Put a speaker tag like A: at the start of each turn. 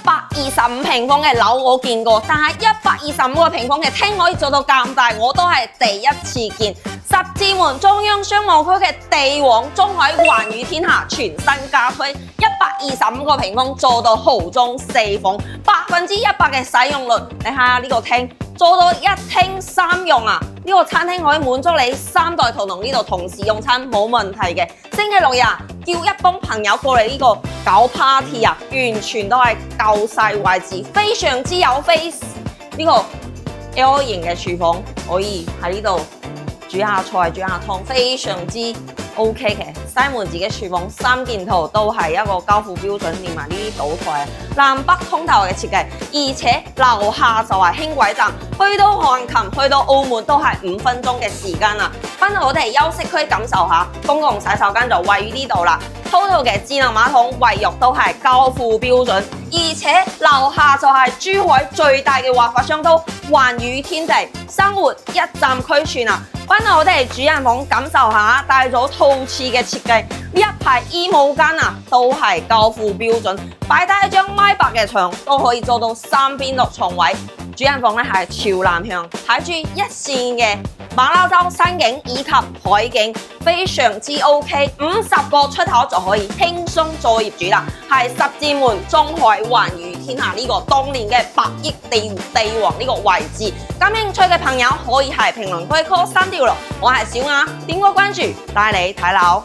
A: 125平方嘅樓我見過，但係125個平方嘅廳可以做到咁大，我都係第一次見。十字門中央商務區嘅地王中海環宇天下全新家推，125個平方做到豪裝4房，100%嘅使用率。你睇下呢個廳做到一廳三用啊！呢個餐廳可以滿足你3代同堂呢度同時用餐冇問題嘅。星期六日叫一幫朋友過嚟呢個搞 party 啊，完全都係夠晒位置，非常之有 face。呢個 L 型嘅廚房可以喺呢度煮下菜、煮下湯，非常之 OK 嘅。西門子嘅廚房3件套都係一個交付標準，連埋呢啲賭台，南北通透嘅設計，而且樓下就係輕軌站，去到韓琴、去到澳門都係5分鐘嘅時間啦。翻到我哋休息區感受下，公共洗手間就位於呢度啦。total 嘅智能馬桶、衛浴都係交付標準，而且樓下就係珠海最大嘅滑髮商都環宇天地，生活一站俱全啊！翻到我哋主人房感受下，帶咗套廁嘅設計，呢一排衣帽間啊都係交付標準，擺低一張米白嘅牆都可以做到3邊6床位。主人房咧係朝南向，睇住一線嘅馬騮洲山景以及海景，非常之 OK，50個出口就可以輕鬆做業主啦。係十字門中海環宇天下呢個當年嘅100億地王呢個位置，感興趣嘅朋友可以喺評論區 call 3條路，我係小雅，點個關注帶你睇樓。